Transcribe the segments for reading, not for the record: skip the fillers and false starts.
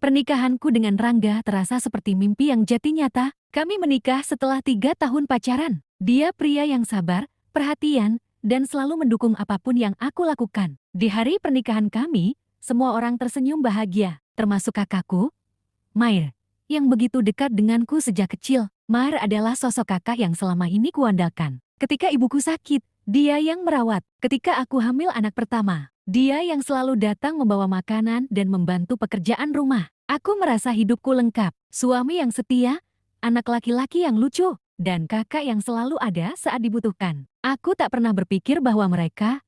Pernikahanku dengan Rangga terasa seperti mimpi yang jati nyata. Kami menikah setelah 3 tahun pacaran. Dia pria yang sabar, perhatian, dan selalu mendukung apapun yang aku lakukan. Di hari pernikahan kami, semua orang tersenyum bahagia, termasuk kakakku, Mair, yang begitu dekat denganku sejak kecil. Mair adalah sosok kakak yang selama ini kuandalkan. Ketika ibuku sakit, dia yang merawat. Ketika aku hamil anak pertama, dia yang selalu datang membawa makanan dan membantu pekerjaan rumah. Aku merasa hidupku lengkap, suami yang setia, anak laki-laki yang lucu, dan kakak yang selalu ada saat dibutuhkan. Aku tak pernah berpikir bahwa mereka,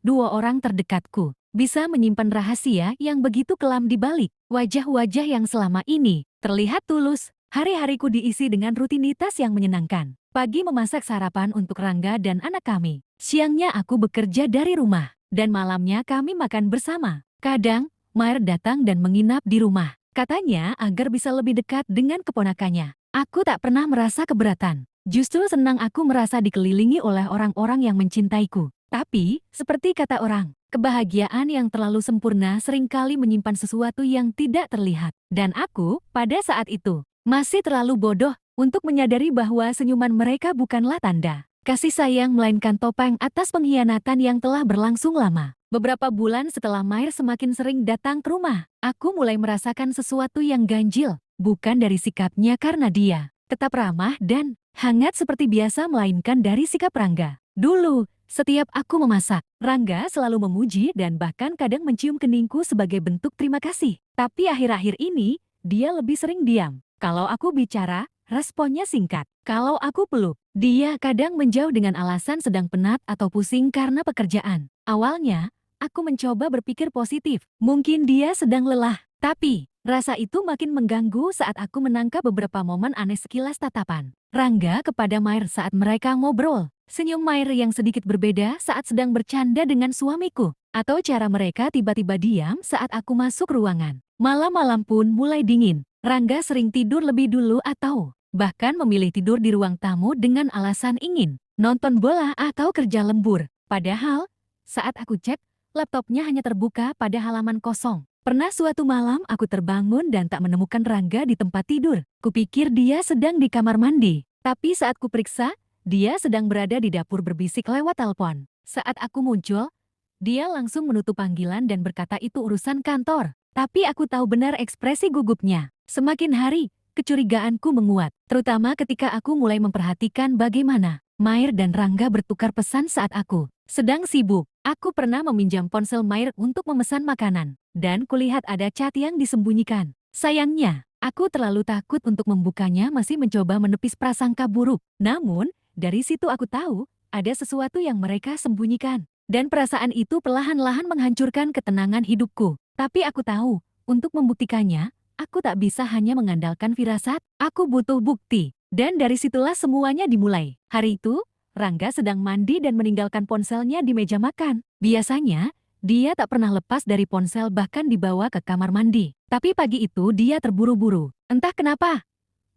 dua orang terdekatku, bisa menyimpan rahasia yang begitu kelam di balik wajah-wajah yang selama ini terlihat tulus. Hari-hariku diisi dengan rutinitas yang menyenangkan. Pagi memasak sarapan untuk Rangga dan anak kami. Siangnya aku bekerja dari rumah. Dan malamnya kami makan bersama. Kadang, Mair datang dan menginap di rumah. Katanya agar bisa lebih dekat dengan keponakannya. Aku tak pernah merasa keberatan. Justru senang aku merasa dikelilingi oleh orang-orang yang mencintaiku. Tapi, seperti kata orang, kebahagiaan yang terlalu sempurna seringkali menyimpan sesuatu yang tidak terlihat. Dan aku, pada saat itu, masih terlalu bodoh untuk menyadari bahwa senyuman mereka bukanlah tanda kasih sayang melainkan topeng atas pengkhianatan yang telah berlangsung lama. Beberapa bulan setelah Mair semakin sering datang ke rumah, aku mulai merasakan sesuatu yang ganjil, bukan dari sikapnya karena dia tetap ramah dan hangat seperti biasa melainkan dari sikap Rangga. Dulu, setiap aku memasak, Rangga selalu memuji dan bahkan kadang mencium keningku sebagai bentuk terima kasih. Tapi akhir-akhir ini, dia lebih sering diam. Kalau aku bicara, responnya singkat. Kalau aku peluk, dia kadang menjauh dengan alasan sedang penat atau pusing karena pekerjaan. Awalnya, aku mencoba berpikir positif. Mungkin dia sedang lelah. Tapi, rasa itu makin mengganggu saat aku menangkap beberapa momen aneh sekilas tatapan Rangga kepada Mair saat mereka ngobrol. Senyum Mair yang sedikit berbeda saat sedang bercanda dengan suamiku. Atau cara mereka tiba-tiba diam saat aku masuk ruangan. Malam-malam pun mulai dingin. Rangga sering tidur lebih dulu atau bahkan memilih tidur di ruang tamu dengan alasan ingin nonton bola atau kerja lembur. Padahal, saat aku cek, laptopnya hanya terbuka pada halaman kosong. Pernah suatu malam aku terbangun dan tak menemukan Rangga di tempat tidur. Kupikir dia sedang di kamar mandi. Tapi saat kuperiksa, dia sedang berada di dapur berbisik lewat telepon. Saat aku muncul, dia langsung menutup panggilan dan berkata itu urusan kantor. Tapi aku tahu benar ekspresi gugupnya. Semakin hari, kecurigaanku menguat, terutama ketika aku mulai memperhatikan bagaimana Mair dan Rangga bertukar pesan saat aku sedang sibuk. Aku pernah meminjam ponsel Mair untuk memesan makanan, dan kulihat ada chat yang disembunyikan. Sayangnya, aku terlalu takut untuk membukanya masih mencoba menepis prasangka buruk. Namun, dari situ aku tahu, ada sesuatu yang mereka sembunyikan. Dan perasaan itu perlahan-lahan menghancurkan ketenangan hidupku. Tapi aku tahu, untuk membuktikannya, aku tak bisa hanya mengandalkan firasat, aku butuh bukti. Dan dari situlah semuanya dimulai. Hari itu, Rangga sedang mandi dan meninggalkan ponselnya di meja makan. Biasanya, dia tak pernah lepas dari ponsel bahkan dibawa ke kamar mandi. Tapi pagi itu dia terburu-buru. Entah kenapa,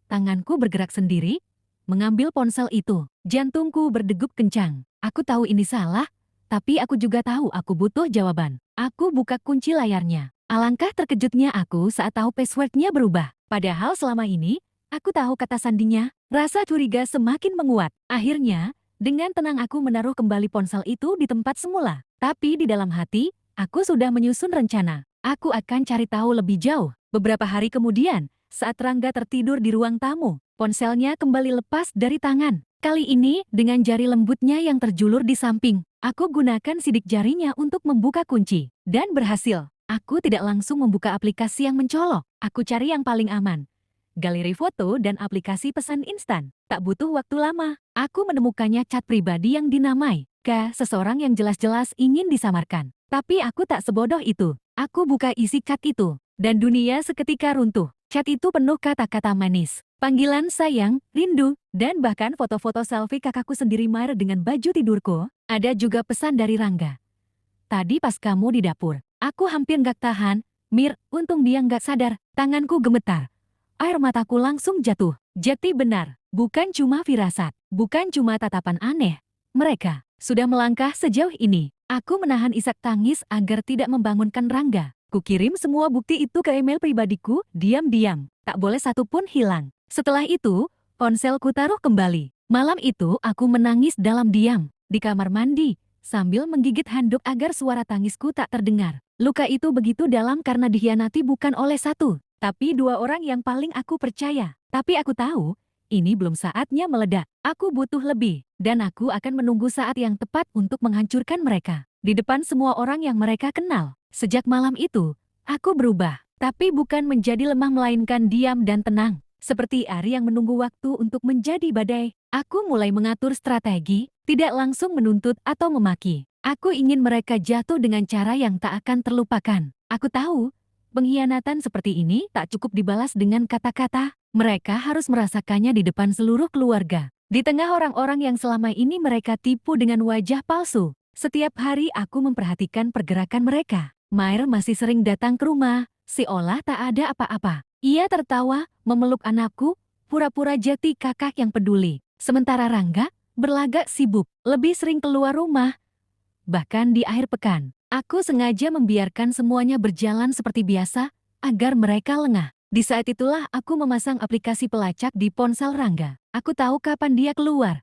tanganku bergerak sendiri, mengambil ponsel itu. Jantungku berdegup kencang. Aku tahu ini salah, tapi aku juga tahu aku butuh jawaban. Aku buka kunci layarnya. Alangkah terkejutnya aku saat tahu passwordnya berubah. Padahal selama ini, aku tahu kata sandinya. Rasa curiga semakin menguat. Akhirnya, dengan tenang aku menaruh kembali ponsel itu di tempat semula. Tapi di dalam hati, aku sudah menyusun rencana. Aku akan cari tahu lebih jauh. Beberapa hari kemudian, saat Rangga tertidur di ruang tamu, ponselnya kembali lepas dari tangan. Kali ini, dengan jari lembutnya yang terjulur di samping, aku gunakan sidik jarinya untuk membuka kunci. Dan berhasil. Aku tidak langsung membuka aplikasi yang mencolok. Aku cari yang paling aman. Galeri foto dan aplikasi pesan instan. Tak butuh waktu lama. Aku menemukannya chat pribadi yang dinamai ke seseorang yang jelas-jelas ingin disamarkan. Tapi aku tak sebodoh itu. Aku buka isi chat itu. Dan dunia seketika runtuh. Chat itu penuh kata-kata manis. Panggilan sayang, rindu, dan bahkan foto-foto selfie kakakku sendiri Mair dengan baju tidurku. Ada juga pesan dari Rangga. Tadi pas kamu di dapur, aku hampir gak tahan. Mir, untung dia gak sadar. Tanganku gemetar. Air mataku langsung jatuh. Jati benar, bukan cuma firasat, bukan cuma tatapan aneh. Mereka sudah melangkah sejauh ini. Aku menahan isak tangis agar tidak membangunkan Rangga. Kukirim semua bukti itu ke email pribadiku, diam-diam. Tak boleh satu pun hilang. Setelah itu, ponselku taruh kembali. Malam itu aku menangis dalam diam di kamar mandi sambil menggigit handuk agar suara tangisku tak terdengar. Luka itu begitu dalam karena dikhianati bukan oleh satu, tapi dua orang yang paling aku percaya. Tapi aku tahu, ini belum saatnya meledak. Aku butuh lebih, dan aku akan menunggu saat yang tepat untuk menghancurkan mereka. Di depan semua orang yang mereka kenal. Sejak malam itu, aku berubah. Tapi bukan menjadi lemah melainkan diam dan tenang. Seperti air yang menunggu waktu untuk menjadi badai. Aku mulai mengatur strategi, tidak langsung menuntut atau memaki. Aku ingin mereka jatuh dengan cara yang tak akan terlupakan. Aku tahu, pengkhianatan seperti ini tak cukup dibalas dengan kata-kata. Mereka harus merasakannya di depan seluruh keluarga. Di tengah orang-orang yang selama ini mereka tipu dengan wajah palsu. Setiap hari aku memperhatikan pergerakan mereka. Mair masih sering datang ke rumah, seolah tak ada apa-apa. Ia tertawa, memeluk anakku, pura-pura jadi kakak yang peduli. Sementara Rangga berlagak sibuk, lebih sering keluar rumah. Bahkan di akhir pekan, aku sengaja membiarkan semuanya berjalan seperti biasa agar mereka lengah. Di saat itulah aku memasang aplikasi pelacak di ponsel Rangga. Aku tahu kapan dia keluar,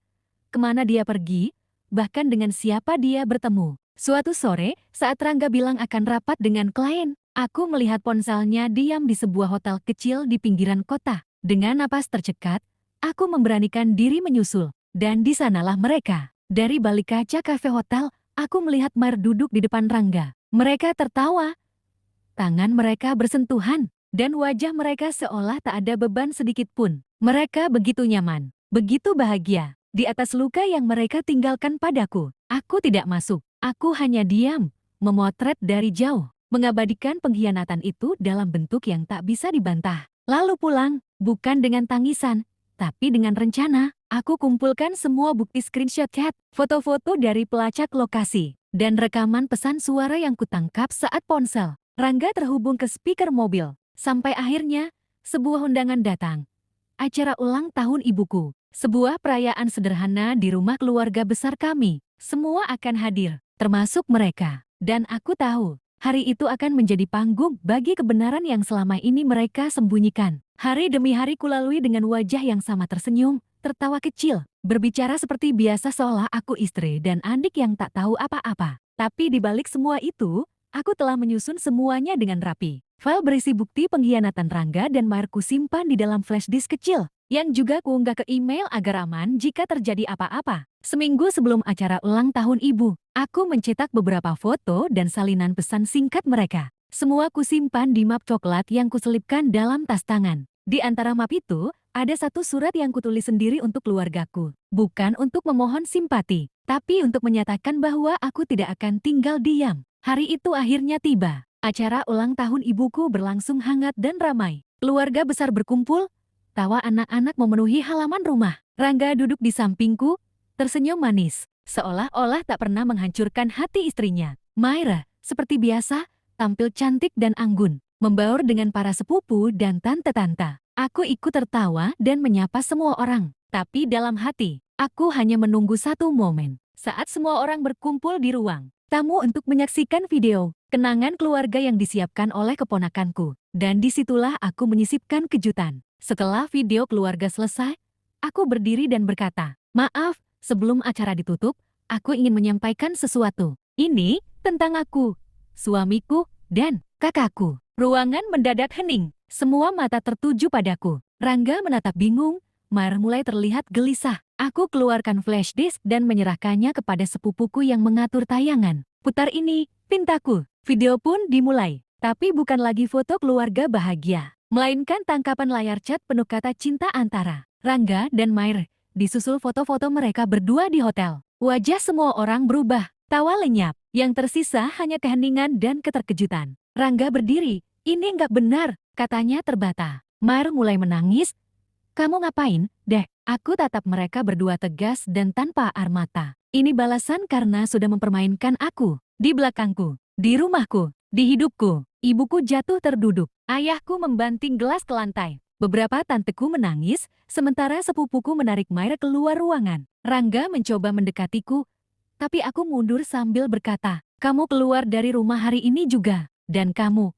kemana dia pergi, bahkan dengan siapa dia bertemu. Suatu sore, saat Rangga bilang akan rapat dengan klien, aku melihat ponselnya diam di sebuah hotel kecil di pinggiran kota. Dengan napas tercekat, aku memberanikan diri menyusul. Dan di sanalah mereka. Dari balik kaca kafe hotel, aku melihat Mair duduk di depan Rangga. Mereka tertawa. Tangan mereka bersentuhan, dan wajah mereka seolah tak ada beban sedikit pun. Mereka begitu nyaman, begitu bahagia. Di atas luka yang mereka tinggalkan padaku, aku tidak masuk. Aku hanya diam, memotret dari jauh, mengabadikan pengkhianatan itu dalam bentuk yang tak bisa dibantah. Lalu pulang, bukan dengan tangisan, tapi dengan rencana. Aku kumpulkan semua bukti screenshot chat, foto-foto dari pelacak lokasi, dan rekaman pesan suara yang kutangkap saat ponsel Rangga terhubung ke speaker mobil. Sampai akhirnya, sebuah undangan datang. Acara ulang tahun ibuku. Sebuah perayaan sederhana di rumah keluarga besar kami. Semua akan hadir, termasuk mereka. Dan aku tahu, hari itu akan menjadi panggung bagi kebenaran yang selama ini mereka sembunyikan. Hari demi hari kulalui dengan wajah yang sama tersenyum, tertawa kecil, berbicara seperti biasa seolah aku istri dan adik yang tak tahu apa-apa. Tapi di balik semua itu, aku telah menyusun semuanya dengan rapi. File berisi bukti pengkhianatan Rangga dan Mair kusimpan di dalam flash disk kecil, yang juga kuunggah ke email agar aman jika terjadi apa-apa. Seminggu sebelum acara ulang tahun ibu, aku mencetak beberapa foto dan salinan pesan singkat mereka. Semua kusimpan di map coklat yang kuselipkan dalam tas tangan. Di antara map itu, ada satu surat yang kutulis sendiri untuk keluargaku. Bukan untuk memohon simpati, tapi untuk menyatakan bahwa aku tidak akan tinggal diam. Hari itu akhirnya tiba. Acara ulang tahun ibuku berlangsung hangat dan ramai. Keluarga besar berkumpul, tawa anak-anak memenuhi halaman rumah. Rangga duduk di sampingku, tersenyum manis, seolah-olah tak pernah menghancurkan hati istrinya. Maira, seperti biasa, tampil cantik dan anggun, membaur dengan para sepupu dan tante-tante. Aku ikut tertawa dan menyapa semua orang. Tapi dalam hati, aku hanya menunggu satu momen. Saat semua orang berkumpul di ruang tamu untuk menyaksikan video kenangan keluarga yang disiapkan oleh keponakanku. Dan disitulah aku menyisipkan kejutan. Setelah video keluarga selesai, aku berdiri dan berkata, "Maaf, sebelum acara ditutup, aku ingin menyampaikan sesuatu. Ini tentang aku, suamiku, dan kakakku." Ruangan mendadak hening. Semua mata tertuju padaku. Rangga menatap bingung, Mair mulai terlihat gelisah. Aku keluarkan flash disk dan menyerahkannya kepada sepupuku yang mengatur tayangan. "Putar ini, pintaku." Video pun dimulai. Tapi bukan lagi foto keluarga bahagia, melainkan tangkapan layar chat penuh kata cinta antara Rangga dan Mair. Disusul foto-foto mereka berdua di hotel. Wajah semua orang berubah, tawa lenyap. Yang tersisa hanya keheningan dan keterkejutan. Rangga berdiri. "Ini nggak benar," katanya terbata. Mair mulai menangis. "Kamu ngapain, Deh?" Aku tatap mereka berdua tegas dan tanpa air mata. Ini balasan karena sudah mempermainkan aku. Di belakangku, di rumahku, di hidupku. Ibuku jatuh terduduk. Ayahku membanting gelas ke lantai. Beberapa tanteku menangis, sementara sepupuku menarik Mair keluar ruangan. Rangga mencoba mendekatiku, tapi aku mundur sambil berkata, "Kamu keluar dari rumah hari ini juga. Dan kamu,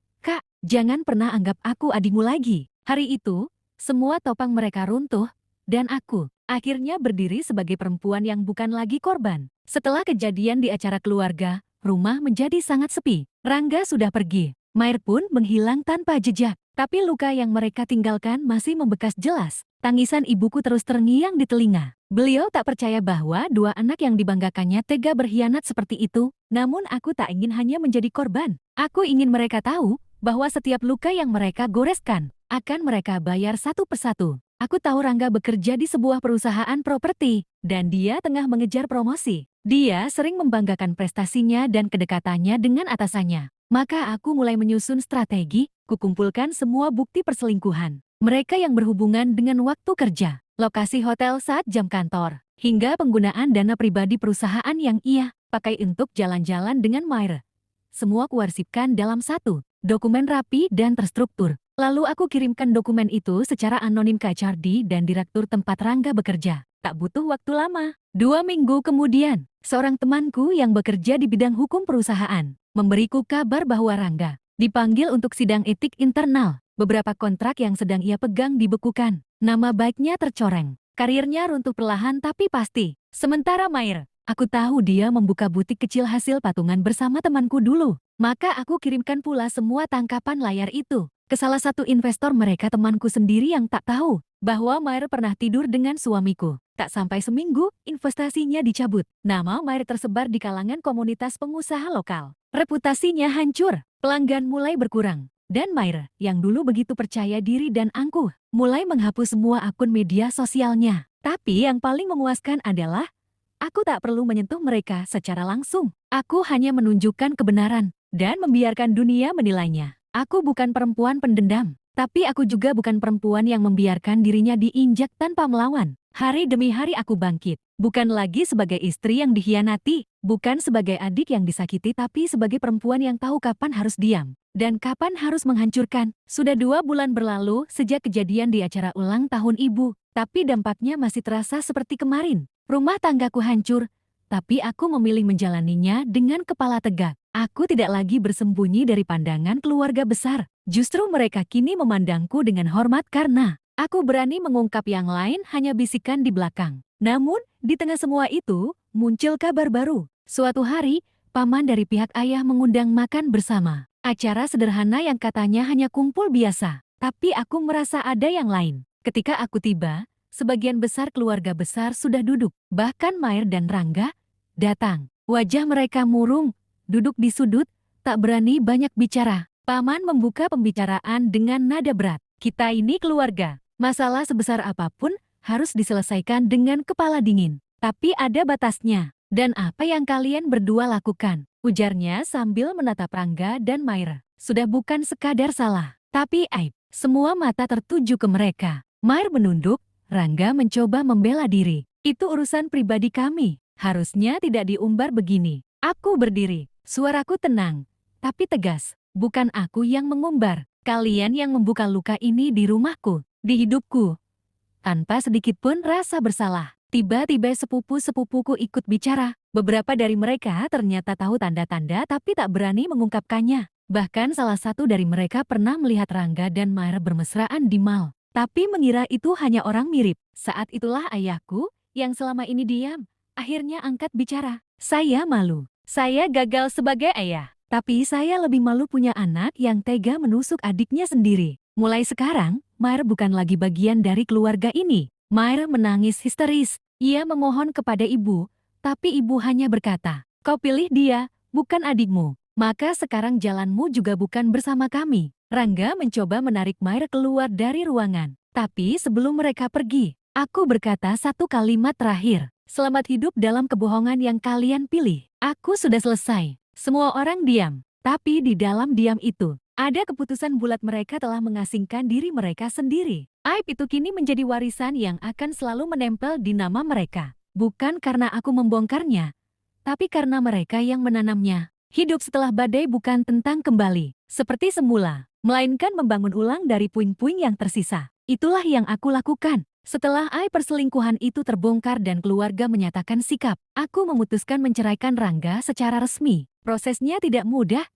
Jangan pernah anggap aku adikmu lagi. Hari itu, semua topang mereka runtuh, dan aku akhirnya berdiri sebagai perempuan yang bukan lagi korban. Setelah kejadian di acara keluarga, rumah menjadi sangat sepi. Rangga sudah pergi. Mair pun menghilang tanpa jejak. Tapi luka yang mereka tinggalkan masih membekas jelas. Tangisan ibuku terus terngiang di telinga. Beliau tak percaya bahwa dua anak yang dibanggakannya tega berkhianat seperti itu. Namun aku tak ingin hanya menjadi korban. Aku ingin mereka tahu bahwa setiap luka yang mereka goreskan akan mereka bayar satu persatu. Aku tahu Rangga bekerja di sebuah perusahaan properti, dan dia tengah mengejar promosi. Dia sering membanggakan prestasinya dan kedekatannya dengan atasannya. Maka aku mulai menyusun strategi, kukumpulkan semua bukti perselingkuhan mereka yang berhubungan dengan waktu kerja, lokasi hotel saat jam kantor, hingga penggunaan dana pribadi perusahaan yang ia pakai untuk jalan-jalan dengan Mair. Semua kuarsipkan dalam satu dokumen rapi dan terstruktur. Lalu aku kirimkan dokumen itu secara anonim ke HRD dan direktur tempat Rangga bekerja. Tak butuh waktu lama. 2 minggu kemudian, seorang temanku yang bekerja di bidang hukum perusahaan memberiku kabar bahwa Rangga dipanggil untuk sidang etik internal. Beberapa kontrak yang sedang ia pegang dibekukan. Nama baiknya tercoreng. Karirnya runtuh perlahan tapi pasti. Sementara Mair, aku tahu dia membuka butik kecil hasil patungan bersama temanku dulu. Maka aku kirimkan pula semua tangkapan layar itu ke salah satu investor mereka, temanku sendiri yang tak tahu bahwa Mair pernah tidur dengan suamiku. Tak sampai seminggu, investasinya dicabut. Nama Mair tersebar di kalangan komunitas pengusaha lokal. Reputasinya hancur, pelanggan mulai berkurang. Dan Mair, yang dulu begitu percaya diri dan angkuh, mulai menghapus semua akun media sosialnya. Tapi yang paling memuaskan adalah, aku tak perlu menyentuh mereka secara langsung. Aku hanya menunjukkan kebenaran dan membiarkan dunia menilainya. Aku bukan perempuan pendendam, tapi aku juga bukan perempuan yang membiarkan dirinya diinjak tanpa melawan. Hari demi hari aku bangkit, bukan lagi sebagai istri yang dikhianati, bukan sebagai adik yang disakiti, tapi sebagai perempuan yang tahu kapan harus diam dan kapan harus menghancurkan. Sudah 2 bulan berlalu sejak kejadian di acara ulang tahun ibu, tapi dampaknya masih terasa seperti kemarin. Rumah tanggaku hancur, tapi aku memilih menjalaninya dengan kepala tegak. Aku tidak lagi bersembunyi dari pandangan keluarga besar. Justru mereka kini memandangku dengan hormat karena aku berani mengungkap yang lain hanya bisikan di belakang. Namun, di tengah semua itu, muncul kabar baru. Suatu hari, paman dari pihak ayah mengundang makan bersama. Acara sederhana yang katanya hanya kumpul biasa. Tapi aku merasa ada yang lain. Ketika aku tiba, sebagian besar keluarga besar sudah duduk. Bahkan Mair dan Rangga datang. Wajah mereka murung, duduk di sudut, tak berani banyak bicara. Paman membuka pembicaraan dengan nada berat. Kita ini keluarga. Masalah sebesar apapun harus diselesaikan dengan kepala dingin. Tapi ada batasnya. Dan apa yang kalian berdua lakukan? Ujarnya sambil menatap Rangga dan Mair. Sudah bukan sekadar salah, tapi aib. Semua mata tertuju ke mereka. Mair menunduk, Rangga mencoba membela diri. Itu urusan pribadi kami. Harusnya tidak diumbar begini. Aku berdiri. Suaraku tenang, tapi tegas. Bukan aku yang mengumbar. Kalian yang membuka luka ini di rumahku, di hidupku. Tanpa sedikit pun rasa bersalah. Tiba-tiba sepupu-sepupuku ikut bicara. Beberapa dari mereka ternyata tahu tanda-tanda tapi tak berani mengungkapkannya. Bahkan salah satu dari mereka pernah melihat Rangga dan Mair bermesraan di mal. Tapi mengira itu hanya orang mirip. Saat itulah ayahku, yang selama ini diam, akhirnya angkat bicara. Saya malu. Saya gagal sebagai ayah. Tapi saya lebih malu punya anak yang tega menusuk adiknya sendiri. Mulai sekarang, Mair bukan lagi bagian dari keluarga ini. Mair menangis histeris. Ia memohon kepada ibu, tapi ibu hanya berkata, kau pilih dia, bukan adikmu. Maka sekarang jalanmu juga bukan bersama kami. Rangga mencoba menarik Mair keluar dari ruangan. Tapi sebelum mereka pergi, aku berkata satu kalimat terakhir. Selamat hidup dalam kebohongan yang kalian pilih. Aku sudah selesai. Semua orang diam. Tapi di dalam diam itu, ada keputusan bulat. Mereka telah mengasingkan diri mereka sendiri. Aib itu kini menjadi warisan yang akan selalu menempel di nama mereka. Bukan karena aku membongkarnya, tapi karena mereka yang menanamnya. Hidup setelah badai bukan tentang kembali seperti semula, melainkan membangun ulang dari puing-puing yang tersisa. Itulah yang aku lakukan. Setelah aib perselingkuhan itu terbongkar dan keluarga menyatakan sikap, aku memutuskan menceraikan Rangga secara resmi. Prosesnya tidak mudah,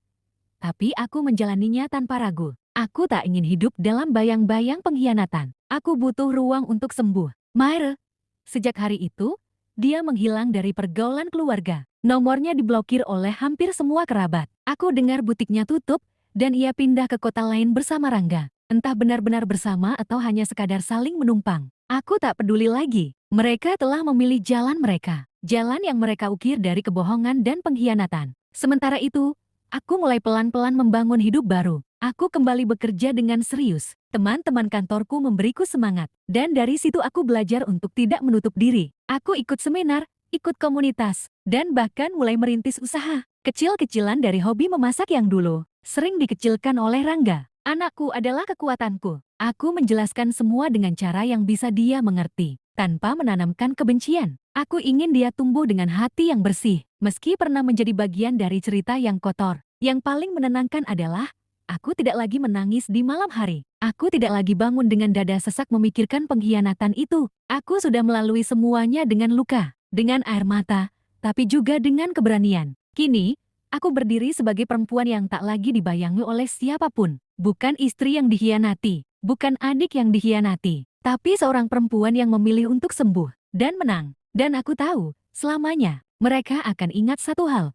tapi aku menjalaninya tanpa ragu. Aku tak ingin hidup dalam bayang-bayang pengkhianatan. Aku butuh ruang untuk sembuh. Maire. Sejak hari itu, dia menghilang dari pergaulan keluarga. Nomornya diblokir oleh hampir semua kerabat. Aku dengar butiknya tutup, dan ia pindah ke kota lain bersama Rangga. Entah benar-benar bersama atau hanya sekadar saling menumpang. Aku tak peduli lagi. Mereka telah memilih jalan mereka. Jalan yang mereka ukir dari kebohongan dan pengkhianatan. Sementara itu, aku mulai pelan-pelan membangun hidup baru. Aku kembali bekerja dengan serius. Teman-teman kantorku memberiku semangat. Dan dari situ aku belajar untuk tidak menutup diri. Aku ikut seminar, ikut komunitas, dan bahkan mulai merintis usaha. Kecil-kecilan dari hobi memasak yang dulu sering dikecilkan oleh Rangga. Anakku adalah kekuatanku. Aku menjelaskan semua dengan cara yang bisa dia mengerti, tanpa menanamkan kebencian. Aku ingin dia tumbuh dengan hati yang bersih, meski pernah menjadi bagian dari cerita yang kotor. Yang paling menenangkan adalah, aku tidak lagi menangis di malam hari. Aku tidak lagi bangun dengan dada sesak memikirkan pengkhianatan itu. Aku sudah melalui semuanya dengan luka, dengan air mata, tapi juga dengan keberanian. Kini, aku berdiri sebagai perempuan yang tak lagi dibayangi oleh siapapun. Bukan istri yang dikhianati, bukan adik yang dikhianati, tapi seorang perempuan yang memilih untuk sembuh dan menang. Dan aku tahu, selamanya, mereka akan ingat satu hal,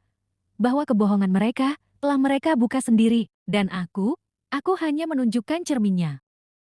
bahwa kebohongan mereka telah mereka buka sendiri, dan aku hanya menunjukkan cerminnya.